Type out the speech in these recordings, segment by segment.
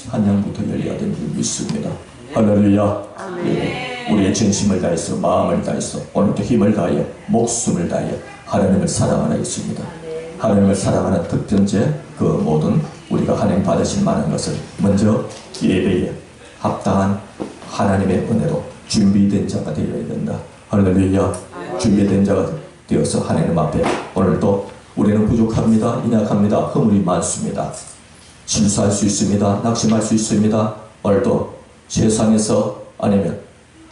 찬양부터 열려야 되는 줄 믿습니다. 할렐루야. 예, 우리의 전심을 다해서 마음을 다해서 오늘도 힘을 다하여 목숨을 다하여 하나님을 사랑하라 했습니다. 하나님을 사랑하는 특전제 그 모든 우리가 하나님 받으실 만한 것을 먼저 예배에 합당한 하나님의 은혜로 준비된 자가 되어야 된다. 할렐루야. 준비된 자가 되어서 하나님 앞에 오늘도 우리는 부족합니다. 연약합니다. 허물이 많습니다. 실수할 수 있습니다. 낙심할 수 있습니다. 오늘도 세상에서 아니면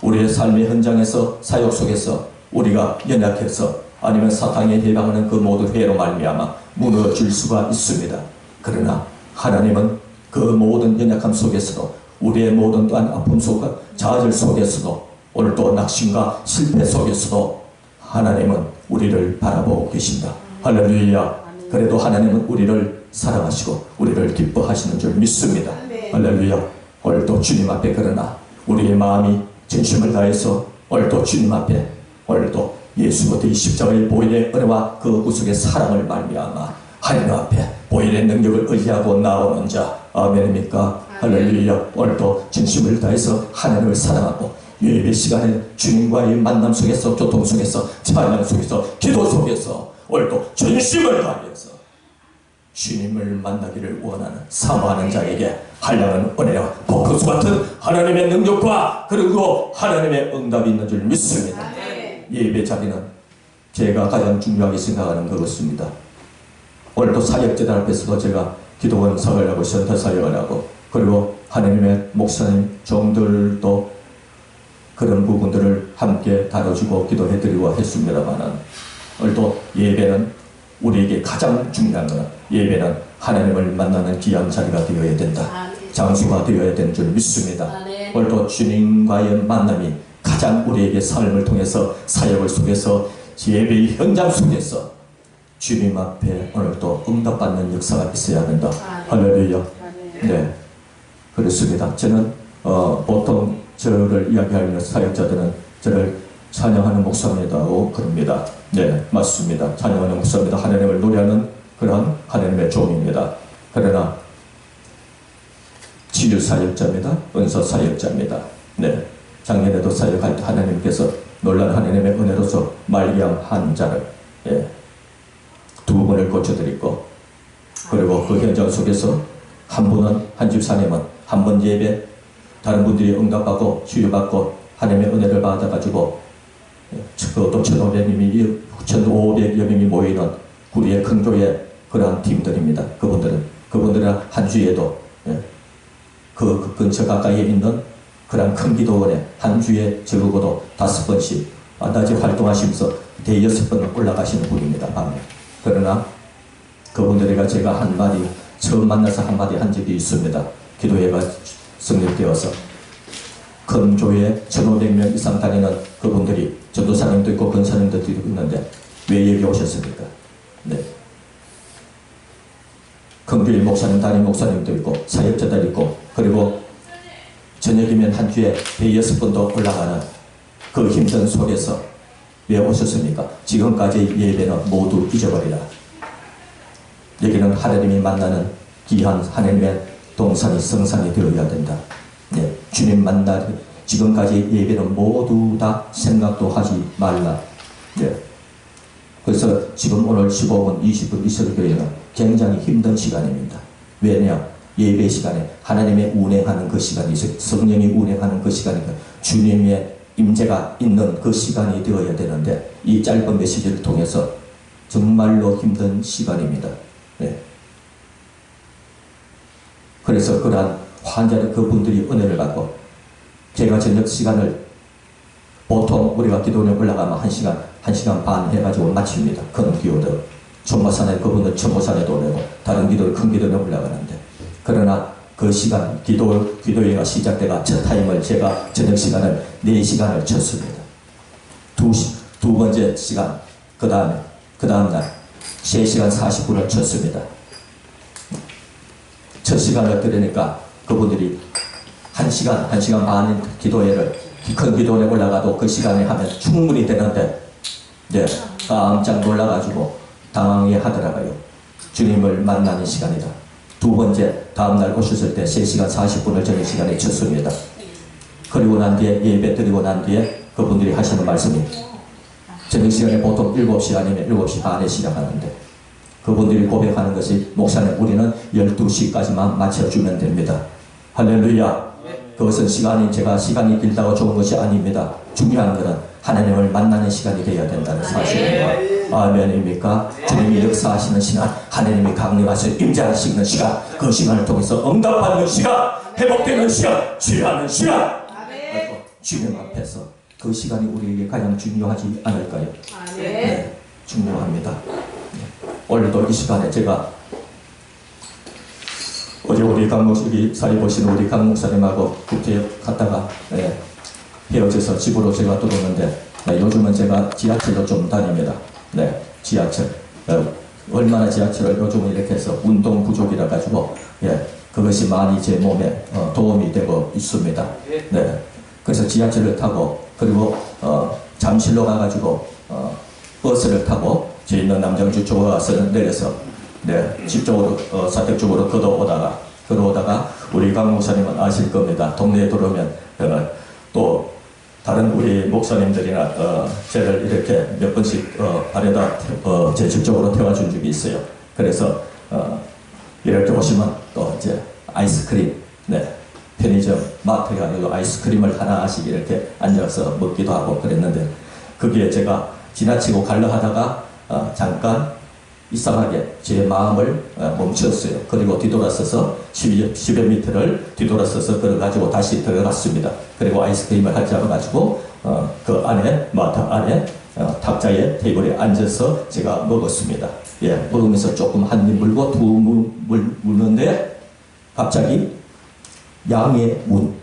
우리의 삶의 현장에서 사역 속에서 우리가 연약해서 아니면 사탄에 해당하는 그 모든 회로 말미암아 무너질 수가 있습니다. 그러나 하나님은 그 모든 연약함 속에서도 우리의 모든 또한 아픔 속과 좌절 속에서도 오늘도 낙심과 실패 속에서도 하나님은 우리를 바라보고 계신다. 할렐루야. 그래도 하나님은 우리를 사랑하시고 우리를 기뻐하시는 줄 믿습니다. 할렐루야. 오늘도 주님 앞에 그러나 우리의 마음이 진심을 다해서 오늘도 주님 앞에 오늘도 예수부터 이 십자가의 보혈의 은혜와 그 구속의 사랑을 말미암아 하나님 앞에 보혈의 능력을 의지하고 나오는 자 아멘입니까? 할렐루야. 오늘도 진심을 다해서 하나님을 사랑하고 예배 시간에 주님과의 만남 속에서 교통 속에서 찬양 속에서 기도 속에서 오늘도 전심을 다해서 주님을 만나기를 원하는 사모하는 자에게 한량한 은혜와 복수 같은 하나님의 능력과 그리고 하나님의 응답이 있는 줄 믿습니다. 예배 자리는 제가 가장 중요하게 생각하는 그것입니다. 오늘도 사역재단 앞에서도 제가 기도원 사역을 하고 센터 사역을 하고 그리고 하나님의 목사님 종들도 그런 부분들을 함께 다뤄주고 기도해드리고 했습니다만은 오늘도 예배는 우리에게 가장 중요한 것은 예배는 하나님을 만나는 귀한 자리가 되어야 된다. 장소가 되어야 되는 줄 믿습니다. 오늘도 주님과의 만남이 가장 우리에게 삶을 통해서 사역을 속에서 예배의 현장 속에서 주님 앞에 오늘도 응답받는 역사가 있어야 된다. 할렐루야. 네, 그렇습니다. 저는 보통 저를 이야기하는 사역자들은 저를 찬양하는 목사입니다고 그럽니다. 네, 맞습니다. 찬양하는 목사입니다. 하나님을 노래하는 그런 하나님의 종입니다. 그러나 치유 사역자입니다. 은사 사역자입니다. 네, 작년에도 사역할 때 하나님께서 놀란 하나님의 은혜로서 말기암 환자를 두 분을 고쳐드리고 그리고 그 현장 속에서 한 분은 한 집사님은 한 번 예배 다른 분들이 응답받고 치유받고 하나님의 은혜를 받아가지고 또 1,500여 명이 모이는 우리의 큰 교회 그러한 팀들입니다. 그분들은 한 주에도 그 근처 가까이에 있는 그런 큰 기도원에 한 주에 적어도 5번씩 낮에 활동하시면서 대여섯 번 올라가시는 분입니다. 밤에. 그러나 그분들에게 제가 한마디 처음 만나서 한마디 한 적이 있습니다. 기도회가 성립되어서 큰 교회 1,500명 이상 다니는 그분들이 전도사님도 있고 권사님도 있는데 왜 여기 오셨습니까? 네. 큰 교회 목사님, 담임 목사님도 있고 사역자들 있고 그리고 저녁이면 한 주에 6번도 올라가는 그 힘든 속에서 왜 오셨습니까? 지금까지 예배는 모두 잊어버리라. 여기는 하나님이 만나는 귀한 하나님의 동산이 성산이 되어야 된다. 네, 주님 만나 지금까지 예배는 모두 다 생각도 하지 말라. 네. 그래서 지금 오늘 15분, 20분 이스라엘교회는 굉장히 힘든 시간입니다. 왜냐? 예배 시간에 하나님의 운행하는 그 시간이 있어요. 성령이 운행하는 그 시간이니까 주님의 임재가 있는 그 시간이 되어야 되는데 이 짧은 메시지를 통해서 정말로 힘든 시간입니다. 네. 그래서 그러한 환자들 그분들이 은혜를 받고 제가 저녁 시간을 보통 우리가 기도원에 올라가면 1시간 반 해가지고 마칩니다. 큰 기도들 전모산에 그분들 전모산에도 오고 다른 기도 큰 기도원에 올라가는데 그러나 그 시간 기도회가 시작돼가 첫 타임을 제가 저녁 시간을 4시간을 쳤습니다. 두 번째 시간 그 다음 날 3시간 40분을 쳤습니다. 첫 시간을 들으니까 그분들이 1시간 반 기도회를 큰 기도원에 올라가도 그 시간에 하면 충분히 되는데 네, 깜짝 놀라가지고 당황해 하더라고요. 주님을 만나는 시간이다. 두 번째 다음날 오셨을 때 3시간 40분을 저녁 시간에 쳤습니다. 그리고 난 뒤에 예배 드리고 난 뒤에 그분들이 하시는 말씀이 저녁 시간에 보통 7시 아니면 7시 반에 시작하는데 그분들이 고백하는 것이 목사님 우리는 12시까지만 맞춰주면 됩니다. 할렐루야. 그것은 제가 시간이 길다고 좋은 것이 아닙니다. 중요한 것은 하나님을 만나는 시간이 되어야 된다는 사실입니다. 아멘입니까? 주님이 역사하시는 시간, 하나님이 강림하셔 임재하시는 시간, 그 시간을 통해서 응답받는 시간, 회복되는 시간, 치유하는 시간, 주님 앞에서 그 시간이 우리에게 가장 중요하지 않을까요? 네, 중요합니다. 오늘도 이 시간에 제가 어제 우리 강목사님 사리 보시는 우리 강목사님하고 국회에 갔다가 헤어져서 집으로 제가 들어오는데 요즘은 제가 지하철로 좀 다닙니다. 네, 지하철. 얼마나 지하철을 요즘은 이렇게 해서 운동 부족이라 가지고 그것이 많이 제 몸에 도움이 되고 있습니다. 네, 그래서 지하철을 타고 그리고 잠실로 가가지고 버스를 타고 제 있는 남정주 쪽으로 와서 내려서 집 쪽으로 사택 쪽으로 걸어오다가 우리 강 목사님은 아실 겁니다. 동네에 들어오면 또 다른 우리 목사님들이나 저를 이렇게 몇 번씩 발에다 제 집 쪽으로 태워준 적이 있어요. 그래서 이렇게 오시면 또 이제 아이스크림, 편의점 마트에 가서 아이스크림을 하나씩 이렇게 앉아서 먹기도 하고 그랬는데 거기에 제가 지나치고 갈려 하다가 잠깐 이상하게 제 마음을 멈췄어요. 그리고 뒤돌아서서 10여 미터를 뒤돌아서서 걸어가지고 다시 들어갔습니다. 그리고 아이스크림을 잡아가지고 그 안에 마트 안에 탁자에 테이블에 앉아서 제가 먹었습니다. 먹으면서 조금 한 입 물고 두 입 물는데 갑자기 양의 문,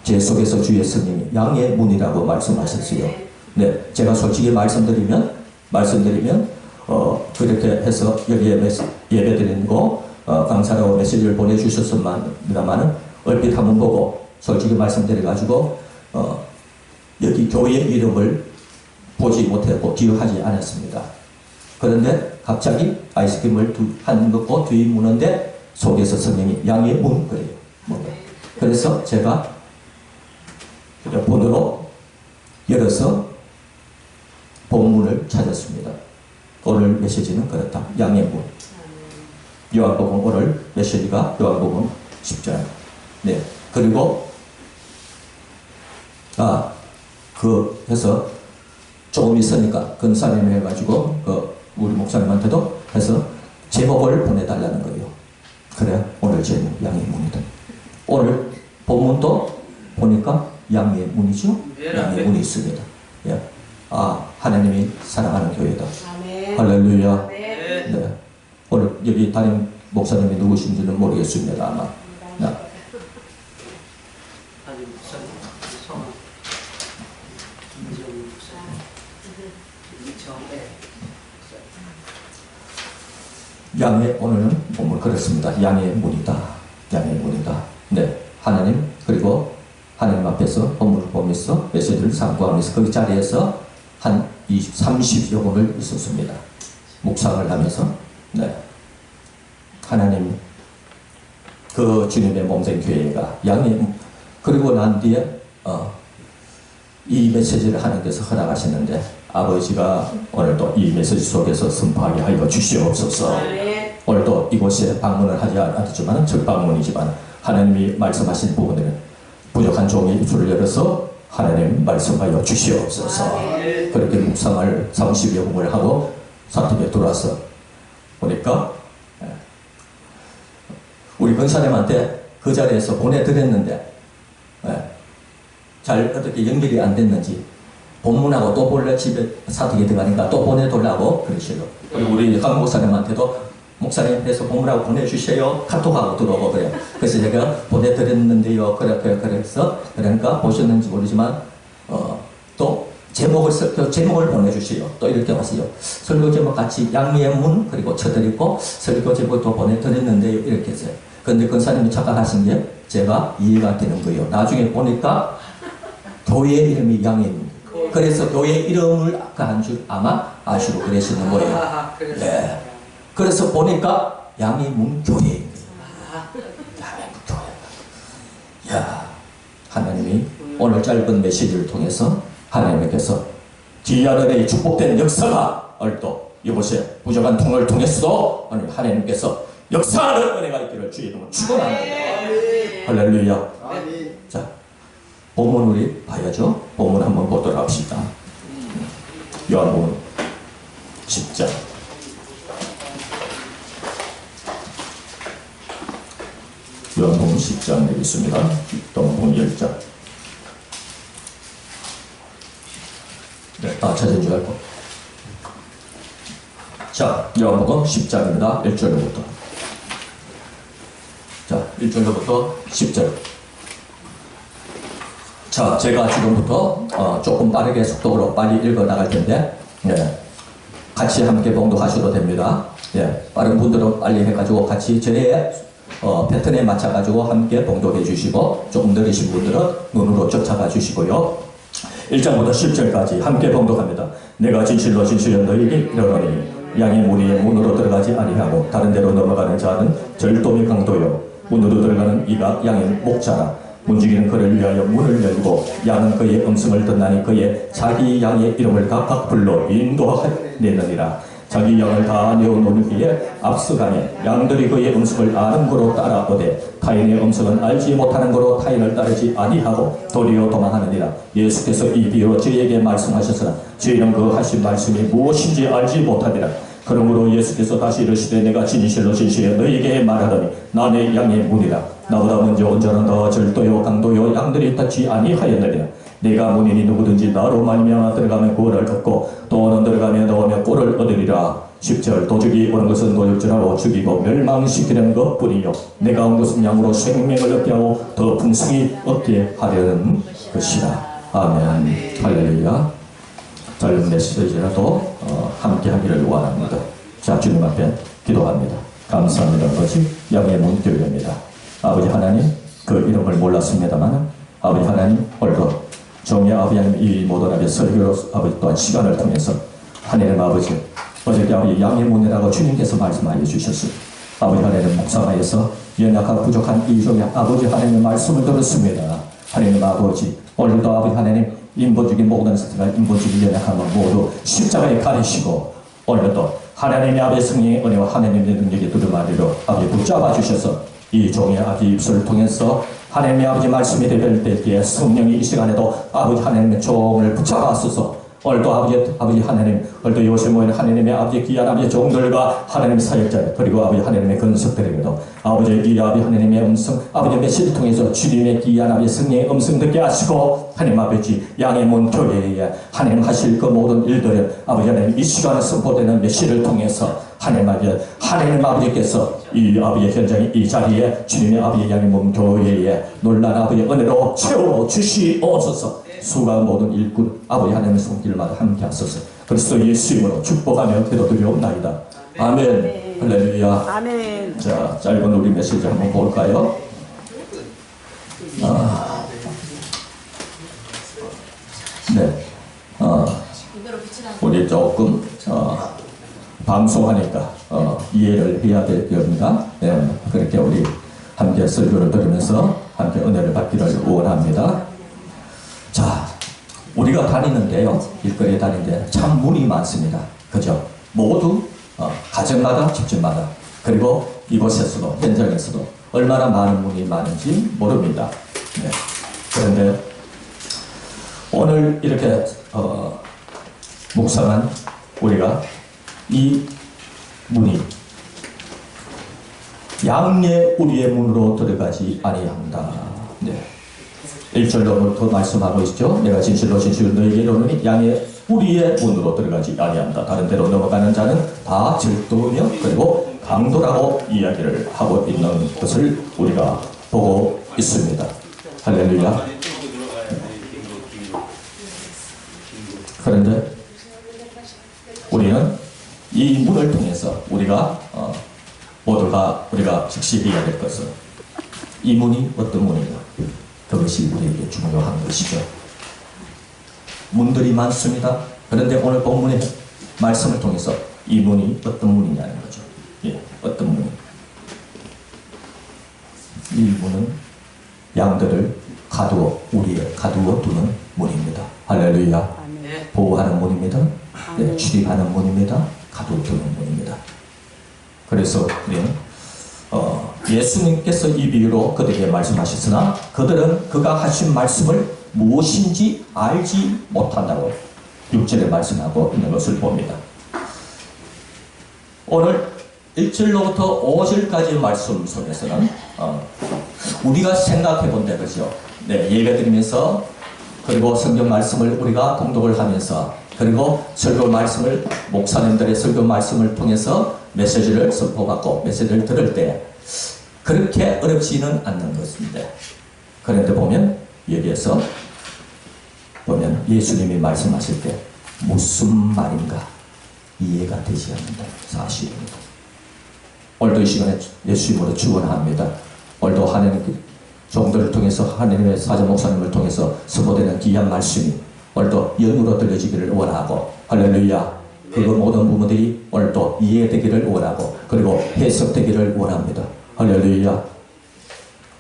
제 속에서 주 예수님이 양의 문이라고 말씀하셨어요. 네, 제가 솔직히 말씀드리면 그렇게 해서 여기에 예배드리는 거 강사라고 메시지를 보내주셨습니다만은 얼핏 한번 보고 솔직히 말씀드려가지고 여기 교회의 이름을 보지 못했고 기억하지 않았습니다. 그런데 갑자기 아이스크림을 한 먹고 뒤 무는데 속에서 성령이 양의 문 그래요. 그래서 제가 번호로 열어서 본문을 찾았습니다. 오늘 메시지는 그렇다. 양의 문. 요한복음 오늘 메시지가 요한복음 10장. 네. 그리고 해서 조금 있으니까 근사님 해가지고 우리 목사님한테도 해서 제목을 보내달라는 거예요. 그래 오늘 제목 양의 문이다. 오늘 본문도 보니까 양의 문이죠. 양의 문이 있습니다. 하나님이 사랑하는 교회다. 할렐루야. 네. 오늘 여기 담임 목사님이 누구신지는 모르겠습니다. 아마. 양의 오늘은 본문 그렇습니다. 양의 문이다. 양의 문이다. 네. 하나님 그리고 하나님 앞에서 본문을 보면서 메시지를 상고하면서 그 자리에서 한 30여 분을 있었습니다. 묵상을 하면서 하나님 그 주님의 몸된 교회가 양의 그리고 난 뒤에 이 메시지를 하나님께서 허락하시는데 아버지가 오늘도 이 메시지 속에서 선포하게 하여 주시옵소서. 오늘도 이곳에 방문을 하지 않았지만 첫 방문이지만 하나님이 말씀하신 부분들은 부족한 종의 입술을 열어서 하나님 말씀하여 주시옵소서. 그렇게 묵상을 30여 분을 하고 사택에 들어와서 보니까 우리 권사님한테 그 자리에서 보내드렸는데 잘 어떻게 연결이 안 됐는지 본문하고 또 본래 집에 사택에 들어가니까 또 보내달라고 그러시요. 그리고 우리 강 목사님한테도 목사님께서 본문하고 보내주세요. 카톡하고 들어오고 그래요. 그래서 제가 보내드렸는데요. 그래서 그러니까 보셨는지 모르지만 또 제목을 보내주세요. 또 이렇게 하세요. 설교 제목 같이 양의 문 그리고 쳐드리고 설교 제목도 보내드렸는데요. 이렇게 했어요. 그런데 권사님이 착각하신 게 제가 이해가 되는 거예요. 나중에 보니까 교회 이름이 양의 문. 그래서 교회 이름을 한 줄 아마 아시고 그러시는 거예요. 네. 그래서 보니까 양의 문 교회인 거예요. 야, 하나님이 오늘 짧은 메시지를 통해서 하나님께서 귀한 은혜의 축복된 역사가 오늘도 이곳에 부족한 통을 통해서도 하나님께서 역사하는 은혜가 있기를 주의 이름으로 축원합니다. 할렐루야. 자, 본문 우리 봐야죠. 본문 한번 보도록 합시다. 요한복음 10장. 요한복음 10장 되겠습니다. 요한복음 10장. 네, 다 찾은 줄 알고. 자, 요한복음 10장입니다. 1절부터. 자, 1절부터 10절. 자, 제가 지금부터 조금 빠르게 속도로 빨리 읽어 나갈 텐데, 예, 같이 함께 봉독하셔도 됩니다. 예, 빠른 분들은 빨리 해가지고 같이 제 패턴에 맞춰가지고 함께 봉독해 주시고, 조금 느리신 분들은 눈으로 쫓아가 주시고요. 1장부터 10절까지 함께 봉독합니다. 내가 진실로 진실로 너희에게 이르노니 양의 무리의 문으로 들어가지 아니하고 다른 데로 넘어가는 자는 절도의 강도요 문으로 들어가는 이가 양의 목자라. 문지기는 그를 위하여 문을 열고 양은 그의 음성을 듣나니 그의 자기 양의 이름을 각각 불러 인도하내느니라. 자기 양을 다 내어놓기에 앞서가며 양들이 그의 음성을 아는 거로 따라오되 타인의 음성은 알지 못하는 거로 타인을 따르지 아니하고 도리어 도망하느니라. 예수께서 이 비유로 저희에게 말씀하셨으나 저희는 그 하신 말씀이 무엇인지 알지 못하니라. 그러므로 예수께서 다시 이르시되 내가 진실로 진실로 너희에게 말하더니 나 내 양의 문이라. 나보다 먼저 온 자는 더 절도요 강도요 양들이 닫지 아니하였느니라. 내가 문이니 누구든지 나로 말미암아 들어가면 구원을 얻고 또는 들어가며 나오며 꼴을 얻으리라. 10절 도적이 오는 것은 도적질하고 죽이고 멸망시키는 것뿐이요 내가 온 것은 양으로 생명을 얻게 하고 더 풍성히 얻게 하려는 것이라. 아멘. 할렐루야. 짧은 메시지라도 함께 하기를 원합니다. 자, 주님 앞에 기도합니다. 감사합니다. 아버지, 양의 문교회입니다. 아버지 하나님, 그 이름을 몰랐습니다만 아버지 하나님, 오늘도 정의 아버지 하나님 이 모든 아버지 설교로 아버지 또한 시간을 통해서 하나님 아버지 어저께 아버지 양의 문이라고 주님께서 말씀하여 주셨습니다. 아버지 하나님 묵상하여서 연약하고 부족한 이 종의 아버지 하나님의 말씀을 들었습니다. 하나님 아버지 오늘도 아버지 하나님 인본주의 모든 사람과 인본주의 연약함을 모두 십자가에 가리시고 오늘도 하나님의 아버지 성령의 은혜와 하나님의 능력이 두루마리로 아버지 붙잡아 주셔서 이 종의 아버지 입술을 통해서 하나님의 아버지 말씀이 되될 때에 성령이 이 시간에도 아버지 하나님의 종을 붙잡아서서 오늘도 아버지 하나님, 오늘도 요새 모인 하나님의 아버지 귀한 아버지 종들과 하나님의 사역자 그리고 아버지 하나님의 근석들에게도 아버지 이 아버지 하나님의 음성 아버지 메시지를 통해서 주님의 귀한 아버지 성령의 음성 듣게 하시고 하나님 아버지 양의 문 교회에 하나님 하실 그 모든 일들을 아버지 하나님 이 시간에 선포되는 메시지를 통해서 하나님 아버지께서 이 아버지의 현장에 이 자리에 주님의 아버지 양의 문 교회에 놀란 아버지 은혜로 채워 주시옵소서. 수많은 모든 일꾼 아버지 하나님의 손길마다 함께 하소서. 그리스도 예수 이름으로 축복하며 기도드리옵나이다. 아멘. 할렐루야. 아멘. 자, 짧은 우리 메시지 한번 볼까요? 네. 우리 조금 방송하니까 이해를 해야 될 겁니다. 네. 그렇게 우리 함께 설교를 들으면서 함께 은혜를 받기를 원합니다. 자, 우리가 다니는데요, 일거리에 다니는데 참 문이 많습니다. 그죠? 모두 가정마다, 집집마다, 그리고 이곳에서도, 현장에서도 얼마나 많은 문이 많은지 모릅니다. 네. 그런데 오늘 이렇게 묵상한 우리가 이 문이 양의 우리의 문으로 들어가지 아니한다. 네. 1절로부터 말씀하고 있죠. 내가 진실로 진실로 너희에게 이르노니 양의 우리의 문으로 들어가지 아니한다. 다른 데로 넘어가는 자는 다 절도며 그리고 강도라고 이야기를 하고 있는 것을 우리가 보고 있습니다. 할렐루야. 그런데 우리는 이 문을 통해서 우리가 모두가 우리가 즉시 해야 될 것은 이 문이 어떤 문인가, 그것이 우리에게 중요한 것이죠. 문들이 많습니다. 그런데 오늘 본문의 말씀을 통해서 이 문이 어떤 문이냐는 거죠. 예, 어떤 문? 이 문은 양들을 우리의 가두어 두는 문입니다. 할렐루야. 보호하는 문입니다. 네, 출입하는 문입니다. 가두어 두는 문입니다. 그래서 우리는 예수님께서 이 비유로 그들에게 말씀하셨으나 그들은 그가 하신 말씀을 무엇인지 알지 못한다고 6절에 말씀하고 있는 것을 봅니다. 오늘 1절로부터 5절까지 말씀 속에서는 우리가 생각해 본다 그죠? 네, 예배 드리면서 그리고 성경 말씀을 우리가 공독을 하면서 그리고 설교 말씀을 목사님들의 설교 말씀을 통해서 메시지를 선포받고 메시지를 들을 때 그렇게 어렵지는 않는 것인데 그런데 보면 여기에서 보면 예수님이 말씀하실 때 무슨 말인가 이해가 되지 않는다는 사실입니다. 오늘도 이 시간에 예수님으로 축원합니다. 오늘도 하나님 종들을 통해서 하나님의 사자 목사님을 통해서 선포되는 귀한 말씀이 오늘도 영으로 들려지기를 원하고 할렐루야. 그 모든 부분들이 오늘도 이해되기를 원하고 그리고 해석되기를 원합니다. 할렐루야.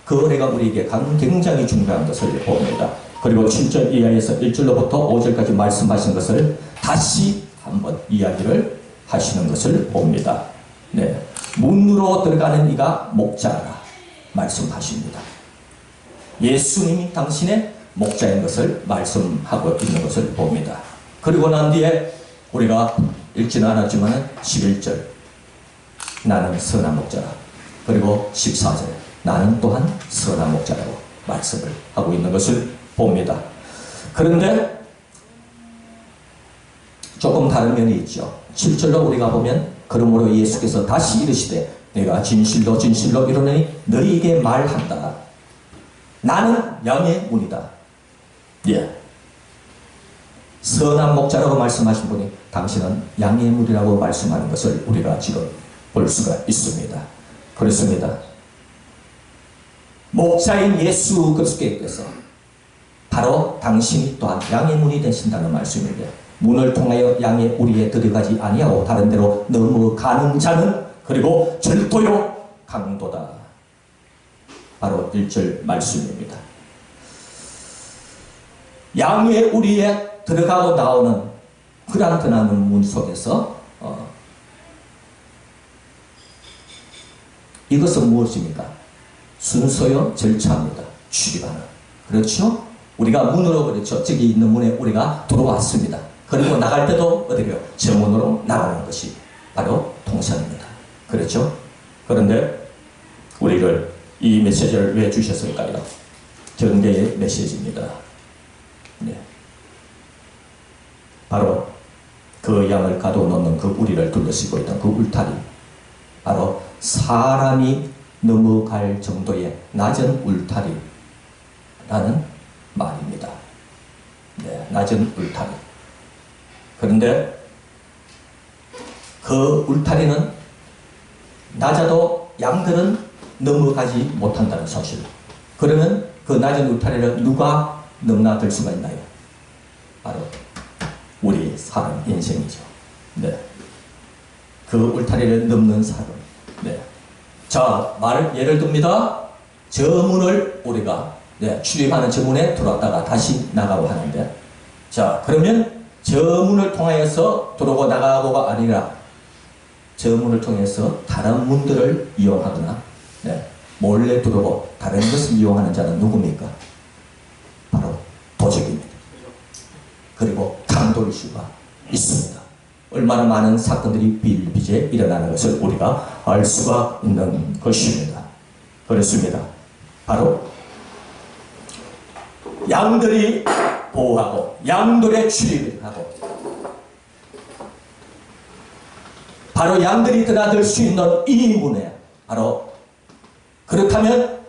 그 은혜가 우리에게 굉장히 중요한 것을 봅니다. 그리고 7절 이하에서 1절로부터 5절까지 말씀하신 것을 다시 한번 이야기를 하시는 것을 봅니다. 네. 문으로 들어가는 이가 목자라 말씀하십니다. 예수님이 당신의 목자인 것을 말씀하고 있는 것을 봅니다. 그리고 난 뒤에 우리가 읽지는 않았지만 11절 나는 선한 목자라 그리고 14절 나는 또한 선한 목자라고 말씀을 하고 있는 것을 봅니다. 그런데 조금 다른 면이 있죠. 7절로 우리가 보면 그러므로 예수께서 다시 이르시되 내가 진실로 진실로 이르노니 너희에게 말한다. 나는 양의 문이다. 예. 선한 목자라고 말씀하신 분이 당신은 양의 문이라고 말씀하는 것을 우리가 지금 볼 수가 있습니다. 그렇습니다. 목자인 예수 그리스도께서 바로 당신이 또한 양의 문이 되신다는 말씀인데 문을 통하여 양의 우리에 들어가지 아니하고 다른 데로 넘어가는 자는 그리고 절도요 강도다. 바로 1절 말씀입니다. 양의 우리에 들어가고 나오는 그랑 드나는 문 속에서 이것은 무엇입니까? 순서요 절차입니다. 출입하는. 그렇죠? 우리가 문으로 그렇죠. 저기 있는 문에 우리가 들어왔습니다. 그리고 나갈 때도 어디요? 저 문으로 나가는 것이 바로 통상입니다. 그렇죠? 그런데 우리를 이 메시지를 왜 주셨을까요? 경계의 메시지입니다. 네. 바로 그 양을 가둬놓는 그 우리를 둘러쓰고 있던 그 울타리 바로 사람이 넘어갈 정도의 낮은 울타리라는 말입니다. 네, 낮은 울타리. 그런데 그 울타리는 낮아도 양들은 넘어가지 못한다는 사실. 그러면 그 낮은 울타리를 누가 넘나들 수가 있나요? 바로 우리 사람 인생이죠. 네. 그 울타리를 넘는 사람. 네. 자, 예를 듭니다. 저 문을 우리가 출입하는 저 문에 들어왔다가 다시 나가고 하는데, 자, 그러면 저 문을 통하여서 들어오고 나가고가 아니라 저 문을 통해서 다른 문들을 이용하거나 몰래 들어오고 다른 것을 이용하는 자는 누굽니까? 바로 도적입니다. 그리고 강도일 수가 있습니다. 얼마나 많은 사건들이 비일비재에 일어나는 것을 우리가 알 수가 있는 것입니다. 그렇습니다. 바로 양들이 보호하고 양들의 출입을 하고 바로 양들이 드나들 수 있는 이 문에 바로 그렇다면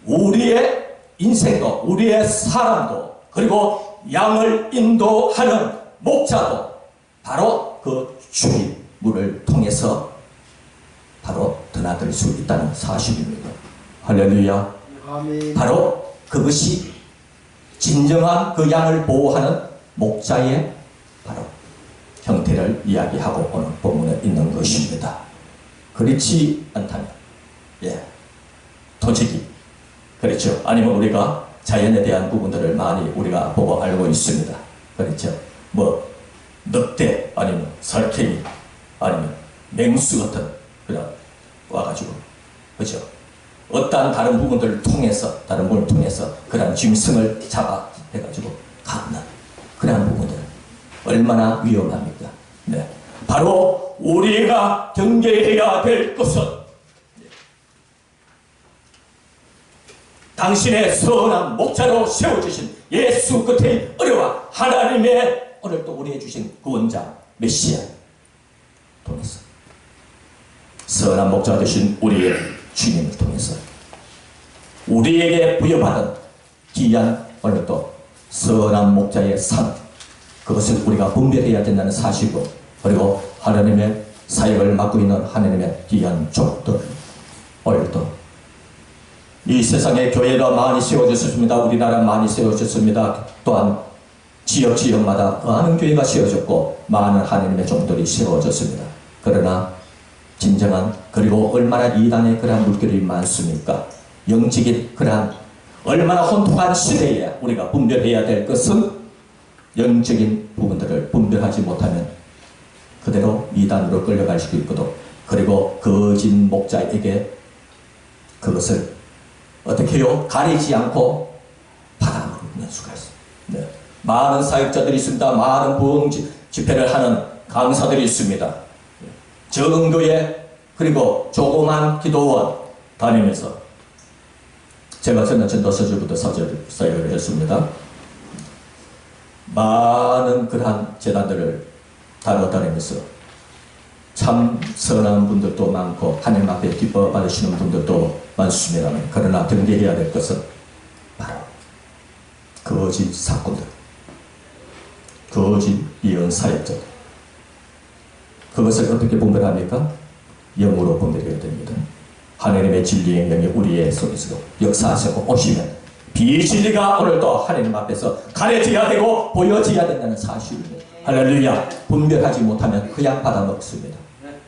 우리의 인생도 우리의 사람도 그리고 양을 인도하는 목자도 바로 그 출입문을 통해서 바로 드나들 수 있다는 사실입니다. 할렐루야. 아멘. 바로 그것이 진정한 그 양을 보호하는 목자의 바로 형태를 이야기하고 오늘 본문에 있는 것입니다. 그렇지 않다면 도적이 그렇죠. 아니면 우리가 자연에 대한 부분들을 많이 우리가 보고 알고 있습니다. 그렇죠. 뭐 늑대 아니면 설탱이 아니면 맹수 같은 그런 와가지고 그렇죠. 어떠한 다른 부분들을 통해서 다른 부분을 통해서 그런 짐승을 잡아 해가지고 갖는 그런 부분들 얼마나 위험합니까? 네. 바로 우리가 경계해야 될 것은 당신의 선한 목자로 세워주신 예수 그리스도의 은혜와 하나님의 오늘 또 우리에게 주신 구원자 메시아 통해서 선한 목자 되신 우리의 주님을 통해서 우리에게 부여받은 귀한 오늘 또 선한 목자의 상 그것을 우리가 분별해야 된다는 사실이고 그리고 하나님의 사역을 맡고 있는 하나님의 귀한 종들 오늘 또 이 세상에 교회가 많이 세워졌습니다. 우리나라 많이 세워졌습니다. 또한 지역마다 많은 교회가 세워졌고 많은 하나님의 종들이 세워졌습니다. 그러나 진정한 그리고 얼마나 이단의 그러한 물결이 많습니까? 영적인 그러한 얼마나 혼통한 시대에 우리가 분별해야 될 것은 영적인 부분들을 분별하지 못하면 그대로 이단으로 끌려갈 수도 있거든. 그리고 거짓 목자에게 그것을 어떻게 해요? 가리지 않고 받아먹는 수가 있습니다. 네. 많은 사역자들이 있습니다. 많은 부흥 집회를 하는 강사들이 있습니다. 적은 교회 그리고 조그만 기도원 다니면서 제가 저는 전도서주부터 사역을 했습니다. 많은 그러한 재단들을 다니면서 참 선한 분들도 많고 하나님 앞에 기뻐 받으시는 분들도 많습니다. 그러나 경계해야 될 것은 바로 거짓 사건들, 거짓 예언 사역자들 그것을 어떻게 분별합니까? 영으로 분별해야 됩니다. 하나님의 진리의 영이 우리의 속에서도 역사하시고 오시면 비진리가 오늘도 하나님 앞에서 가려져야 되고 보여져야 된다는 사실입니다. 할렐루야. 분별하지 못하면 그냥 받아먹습니다.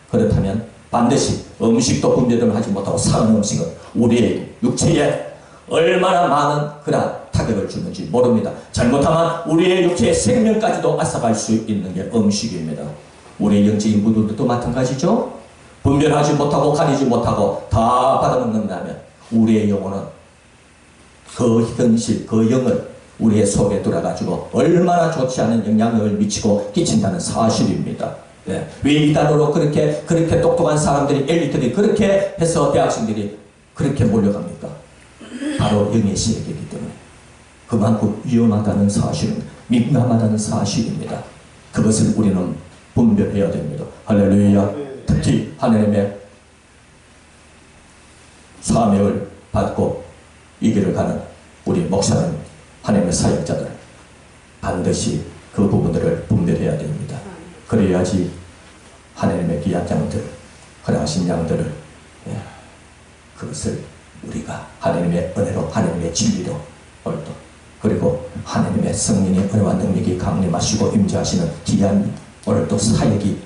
그렇다면 반드시 음식도 분별을 하지 못하고 사는 음식은 우리의 육체에 얼마나 많은 그런 타격을 주는지 모릅니다. 잘못하면 우리의 육체의 생명까지도 앗아갈 수 있는 게 음식입니다. 우리의 영적인 분들도 마찬가지죠. 분별하지 못하고 가리지 못하고 다 받아먹는다면 우리의 영혼은 그 현실, 그 영을 우리의 속에 들어가지고 얼마나 좋지 않은 영향력을 미치고 끼친다는 사실입니다. 네. 왜 이단으로 그렇게 똑똑한 사람들이 엘리트들이 그렇게 해서 대학생들이 그렇게 몰려갑니까? 바로 영의 세계이기 때문에 그만큼 위험하다는 사실은 민감하다는 사실입니다. 그것을 우리는 분별해야 됩니다. 할렐루야. 특히 하나님의 사명을 받고 이 길을 가는 우리 목사는 하나님의 사역자들 반드시 그 부분들을 분별해야 됩니다. 그래야지 하나님의 귀한 양들, 허락하신 양들을 그것을 우리가 하나님의 은혜로 하나님의 진리로 오늘도 그리고 하나님의 성령의 은혜와 능력이 강림하시고 임재하시는 귀한 오늘도 사역이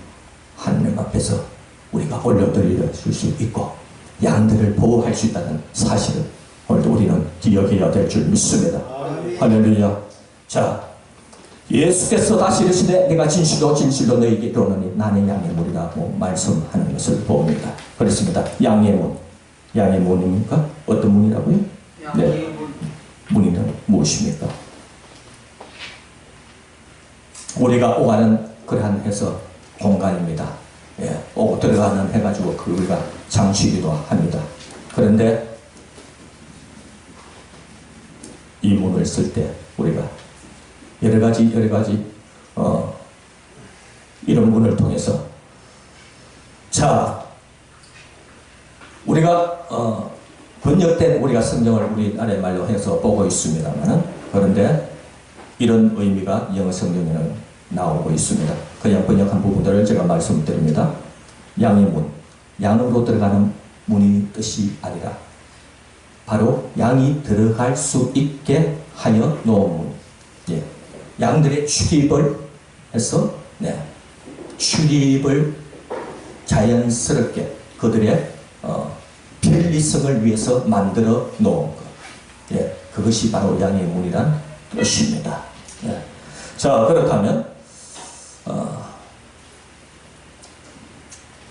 하나님 앞에서 우리가 올려드릴 수 있고 양들을 보호할 수 있다는 사실을 오늘도 우리는 기억해야 될 줄 믿습니다. 할렐루야. 자, 예수께서 다시 이르시되 내가 진실로 너희에게 이르노니 나는 양의 문이라고 말씀하는 것을 봅니다. 그렇습니다. 양의 문. 양의 문입니까? 어떤 문이라고요? 네. 문이는 무엇입니까? 우리가 오가는 그러한 해서 공간입니다. 예, 오고 들어가는 해가지고 그 우리가 장치이기도 합니다. 그런데 이 문을 쓸 때 우리가 여러 가지 이런 문을 통해서 자 우리가 번역된 우리가 성경을 우리나라의 말로 해서 보고 있습니다만은 그런데 이런 의미가 영어 성경에는 나오고 있습니다. 그냥 번역한 부분들을 제가 말씀드립니다. 양의 문, 양으로 들어가는 문이 뜻이 아니라 바로 양이 들어갈 수 있게 하여 놓은 문. 예. 양들의 출입을 해서 출입을 자연스럽게 그들의 편리성을 위해서 만들어 놓은 것. 그것이 바로 양의 문이란 뜻입니다. 네. 자, 그렇다면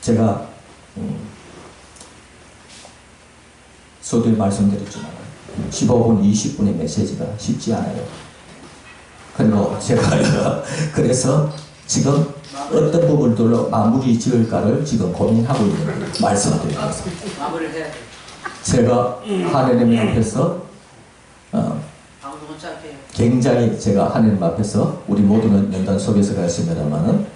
제가 서두에 말씀드렸지만 15분, 20분의 메시지가 쉽지 않아요. 그리고 제가 그래서 지금 어떤 부분들로 마무리 지을까를 지금 고민하고 있는 걸 말씀드리겠습니다. 마무리를 해야 돼. 제가 하나님 앞에서 방송은 짧게. 굉장히 제가 하나님 앞에서 우리 모두는 연단 속에서 갔습니다만은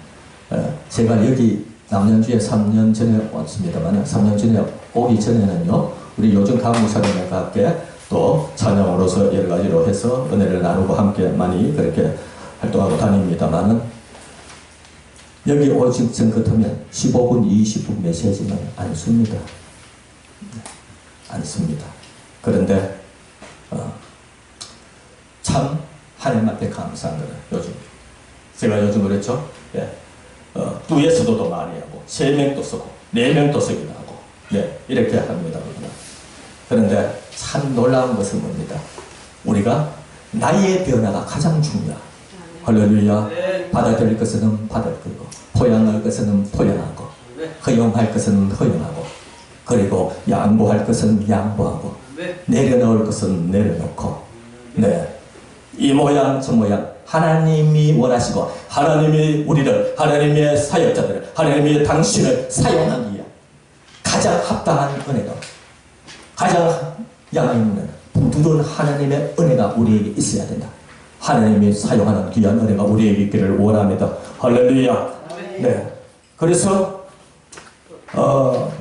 제가 여기 남양주에 3년 전에 왔습니다만 3년 전에 오기 전에는요 우리 요즘 강무사님과 함께 또 찬양으로서 여러 가지로 해서 은혜를 나누고 함께 많이 그렇게 활동하고 다닙니다만은 여기 오직 전 같으면 15분, 20분 메시지는 안 씁니다. 안 씁니다. 그런데 참 하나님 앞에 감사한 거는 요즘 제가 요즘 그랬죠. 예. 2에서도 많이 하고 3명도 쓰고 4명도 쓰기도 하고 네, 이렇게 합니다. 그런데 참 놀라운 것은 뭡니다. 우리가 나의 변화가 가장 중요하다. 할렐루야. 받아들일 것은 받아들이고 포용할 것은 포용하고 허용할 것은 허용하고 그리고 양보할 것은 양보하고 내려놓을 것은 내려놓고 네, 이 모양 저 모양 하나님이 원하시고 하나님이 우리를 하나님의 사역자들을 하나님이 당신을 사용하기에 가장 합당한 은혜가 가장 양있는 부드러운 하나님의 은혜가 우리에게 있어야 된다. 하나님이 사용하는 귀한 은혜가 우리에게 있기를 원합니다. 할렐루야. 네. 그래서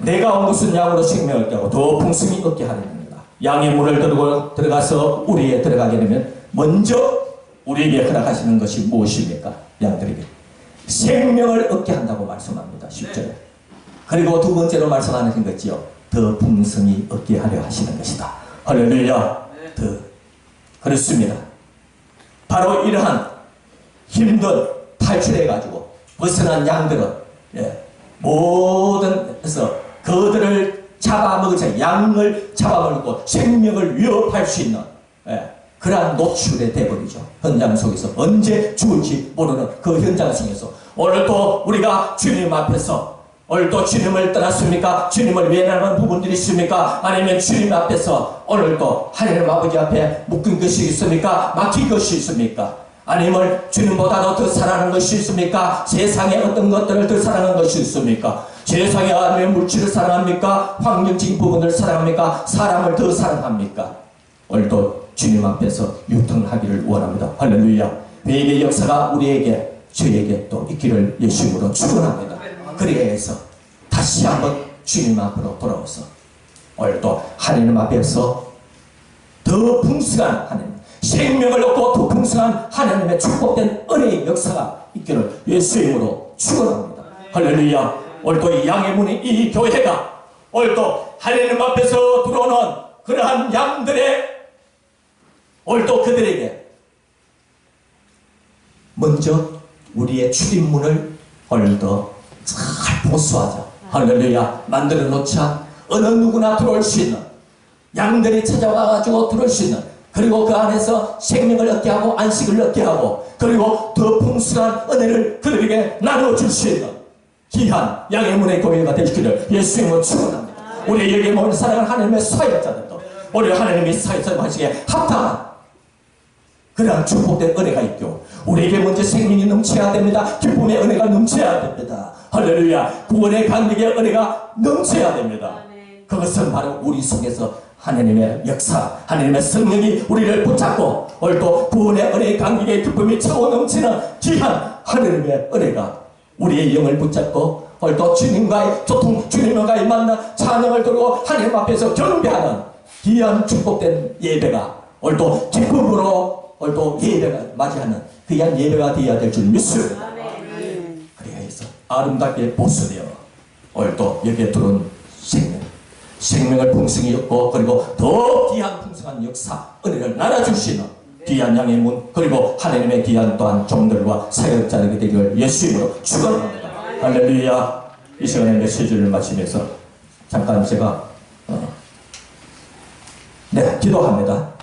내가 온 것은 양으로 생명을 얻게 하고 더 풍성히 얻게 하려니라. 양의 문을 들어가서 우리에 들어가게 되면 먼저 우리에게 허락하시는 것이 무엇입니까? 양들에게 생명을 얻게 한다고 말씀합니다. 10절에. 그리고 두 번째로 말씀하는 것이요. 더 풍성히 얻게 하려 하시는 것이다. 할렐루야. 더 그렇습니다. 바로 이러한 힘든 탈출해가지고 벗어난 양들은 모든 에서 그들을 잡아먹자 양을 잡아먹고 생명을 위협할 수 있는 그러한 노출에 돼버리죠. 현장 속에서 언제 죽을지 모르는 그 현장 속에서 오늘도 우리가 주님 앞에서 오늘도 주님을 떠났습니까? 주님을 외면하는 부분들이 있습니까? 아니면 주님 앞에서 오늘도 하나님 아버지 앞에 묶인 것이 있습니까? 막힌 것이 있습니까? 아니면 주님보다도 더 사랑하는 것이 있습니까? 세상에 어떤 것들을 더 사랑하는 것이 있습니까? 세상에 아니면 물질을 사랑합니까? 환경적인 부분을 사랑합니까? 사람을 더 사랑합니까? 오늘도 주님 앞에서 유통하기를 원합니다. 할렐루야. 회개의 역사가 우리에게 저에게 또 있기를 예수님으로 축원합니다. 그래서 다시 한번 주님 앞으로 돌아와서 오늘도 하나님 앞에서 더 풍성한 하나님 생명을 얻고 더 풍성한 하나님의 축복된 은혜의 역사가 있기를 예수님으로 축원합니다. 할렐루야. 오늘도 이 양의 문이 이 교회가 오늘도 하나님 앞에서 들어오는 그러한 양들의 오늘도 그들에게 먼저 우리의 출입문을 오늘도 잘 보수하자. 할렐루야. 만들어 놓자 어느 누구나 들어올 수 있는 양들이 찾아와가지고 들어올 수 있는 그리고 그 안에서 생명을 얻게 하고 안식을 얻게 하고 그리고 더 풍성한 은혜를 그들에게 나눠줄 수 있는 귀한 양의 문의 교회가 되시기를 예수님을 축원합니다. 우리 여기 모인 사랑하는 하나님의 사역자들도 우리 하나님의 사역자들 하시기에 합당한 그러한 축복된 은혜가 있고 우리에게 먼저 생명이 넘쳐야 됩니다. 기쁨의 은혜가 넘쳐야 됩니다. 할렐루야. 구원의 감격의 은혜가 넘쳐야 됩니다. 그것은 바로 우리 속에서 하나님의 역사 하나님의 성령이 우리를 붙잡고 오늘도 구원의 은혜의 감격의 기쁨이 차고 넘치는 귀한 하나님의 은혜가 우리의 영을 붙잡고 오늘도 주님과의 소통 주님과의 만나 찬양을 들고 하나님 앞에서 경배하는 귀한 축복된 예배가 오늘도 기쁨으로 오늘도 예배가 맞이하는 귀한 예배가 되어야 될 줄 믿습니다. 그래서 아름답게 보수되어 오늘도 여기에 들어온 생명을 풍성히 얻고 그리고 더 귀한 풍성한 역사 은혜를 나눠줄 수 있는 귀한 양의 문 그리고 하나님의 귀한 또한 종들과 사역자들이 되기를 예수님으로 축원합니다. 할렐루야. 이 시간에 메시지를 마치면서 잠깐 제가 기도합니다.